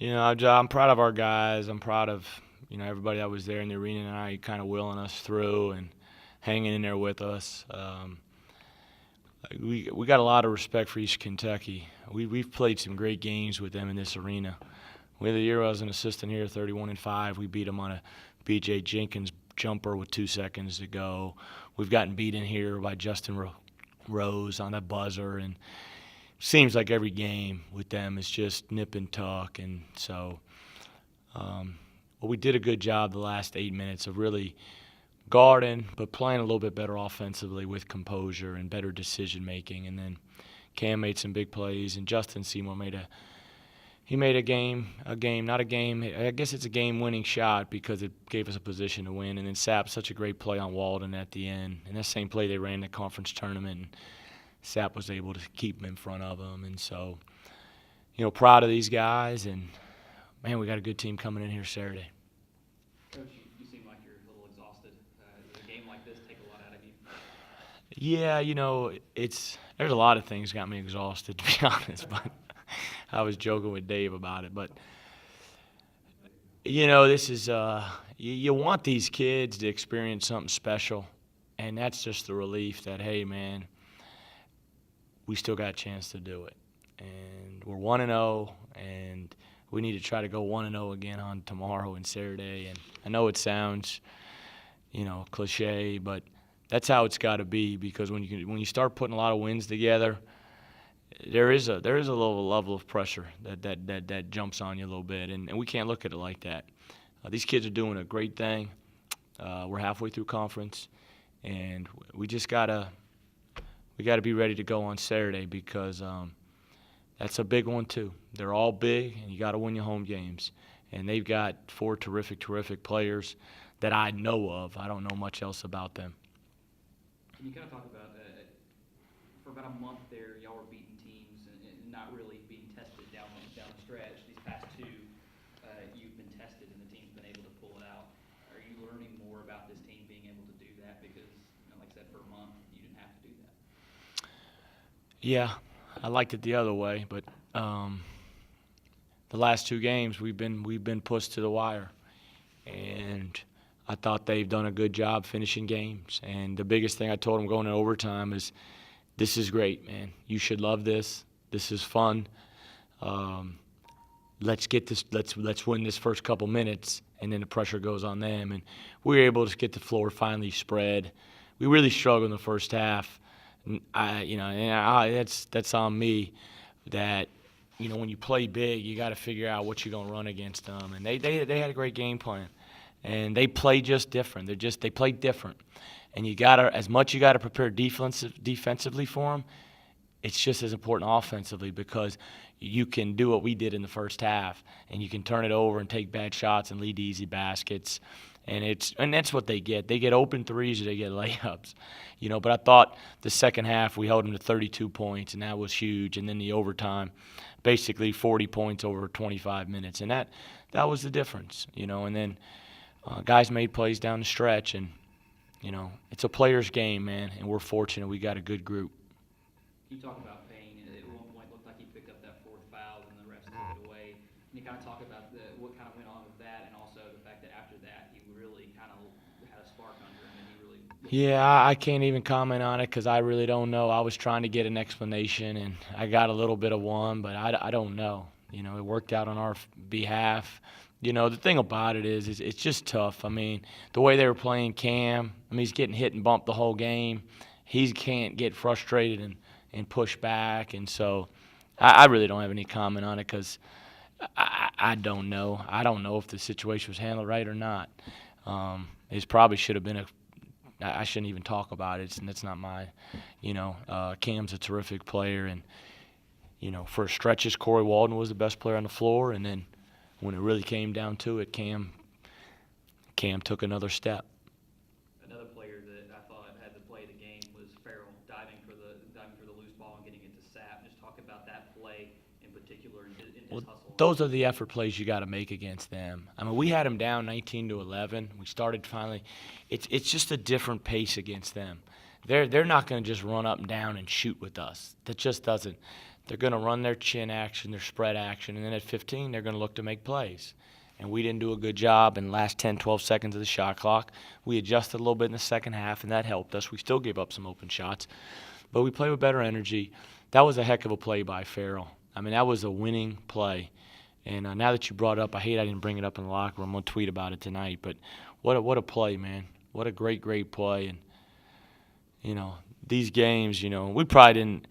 I'm proud of our guys. I'm proud of everybody that was there in the arena tonight, kind of willing us through and hanging in there with us. We got a lot of respect for East Kentucky. We've played some great games with them in this arena. We had the year I was an assistant here, 31-5. We beat them on a B.J. Jenkins jumper with 2 seconds to go. We've gotten beaten here by Justin Rose on a buzzer, and seems like every game with them is just nip and tuck. And so, well, we did a good job the last 8 minutes of really guarding, but playing a little bit better offensively with composure and better decision making. And then Cam made some big plays, and Justin Seymour made a not a game. I guess it's a game-winning shot because it gave us a position to win. And then Sapp, such a great play on Walden at the end, and that same play they ran in the conference tournament. And Sapp was able to keep him in front of him, and so, proud of these guys. And man, we got a good team coming in here Saturday. Coach, you seem like you're a little exhausted. Does a game like this take a lot out of you? Yeah, there's a lot of things got me exhausted, to be honest. But I was joking with Dave about it. But this is you want these kids to experience something special, and that's just the relief that, hey, man, we still got a chance to do it. And we're 1-0, and we need to try to go 1-0 again on tomorrow and Saturday. And I know it sounds, cliche, but that's how it's got to be, because when you start putting a lot of wins together, there is a little level of pressure that jumps on you a little bit, and we can't look at it like that. These kids are doing a great thing. We're halfway through conference, and we just gotta be ready to go on Saturday, because that's a big one too. They're all big, and you got to win your home games. And they've got 4 terrific players that I know of. I don't know much else about them. Can you kind of talk about, for about a month there, y'all were beating teams and not really being tested down the stretch. These past 2, you've been tested, and the team's been able to pull it out. Are you learning more about this team being able to do that? Because, like I said, for a month, you didn't have to do that. Yeah, I liked it the other way, but the last 2 games we've been pushed to the wire, and I thought they've done a good job finishing games. And the biggest thing I told them going into overtime is, this is great, man. You should love this. This is fun. Let's get this. Let's win this first couple minutes, and then the pressure goes on them. And we were able to get the floor finally spread. We really struggled in the first half. That's on me. That when you play big, you got to figure out what you're gonna run against them. And they had a great game plan, and they play just different. They play different. And you gotta prepare defensively for them. It's just as important offensively, because you can do what we did in the first half, and you can turn it over and take bad shots and lead to easy baskets. And that's what they get. They get open threes or they get layups. But I thought the second half we held them to 32 points, and that was huge. And then the overtime, basically 40 points over 25 minutes, and that was the difference. And then guys made plays down the stretch, and it's a player's game, man, and we're fortunate we got a good group. You talk about Payne. At one point, it looked like he picked up that 4th foul, and the refs took it away. Can you kind of talk about what kind of went on with that, and also the fact that after that he really kind of had a spark under him, and he really. Yeah, I can't even comment on it, because I really don't know. I was trying to get an explanation, and I got a little bit of one, but I don't know. It worked out on our behalf. The thing about it is it's just tough. I mean, the way they were playing Cam, he's getting hit and bumped the whole game. He can't get frustrated and push back. And so I really don't have any comment on it, because I don't know. I don't know if the situation was handled right or not. It probably should have been I shouldn't even talk about it. That's not my, Cam's a terrific player. And, for stretches, Corey Walden was the best player on the floor. And then when it really came down to it, Cam took another step. Another player that I thought had the play of the game was Farrell, diving for the loose ball and getting it to Sapp. Just talk about that play in particular in his hustle. Those are the effort plays you got to make against them. I mean, we had them down 19-11. We started finally. It's just a different pace against them. They're not going to just run up and down and shoot with us. That just doesn't they're going to run their chin action, their spread action, and then at 15, they're going to look to make plays. And we didn't do a good job in the last 10, 12 seconds of the shot clock. We adjusted a little bit in the second half, and that helped us. We still gave up some open shots, but we played with better energy. That was a heck of a play by Farrell. I mean, that was a winning play. And now that you brought it up, I hate I didn't bring it up in the locker room. I'm going to tweet about it tonight. But what a play, man. What a great, great play. And, you know, these games, you know, we probably didn't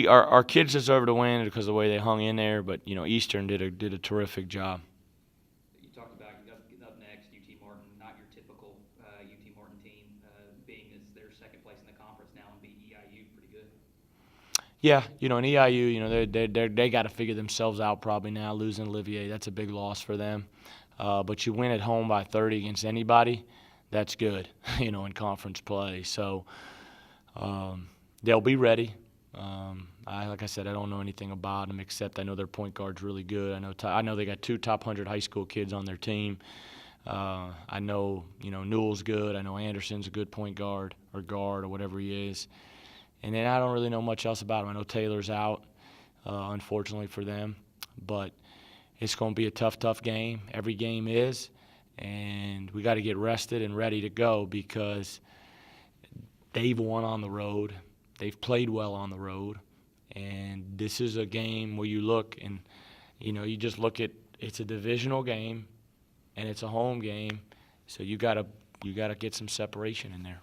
– our kids deserve to win because of the way they hung in there. But, you know, Eastern did a terrific job. You talked about up next, UT Martin, not your typical UT Martin team, being as their second place in the conference now and beat EIU pretty good. Yeah, you know, in EIU, you know, they got to figure themselves out probably now. Losing Olivier, that's a big loss for them. But you win at home by 30 against anybody, that's good, you know, in conference play. So they'll be ready. Like I said, I don't know anything about them except I know their point guard's really good. I know they got 2 top 100 high school kids on their team. I know, you know, Newell's good. I know Anderson's a good point guard or whatever he is. And then I don't really know much else about them. I know Taylor's out, unfortunately for them. But it's going to be a tough, tough game. Every game is. And we got to get rested and ready to go because they've won on the road. They've played well on the road. And this is a game where you look and, you know, you just look at it's a divisional game and it's a home game. So you got to get some separation in there.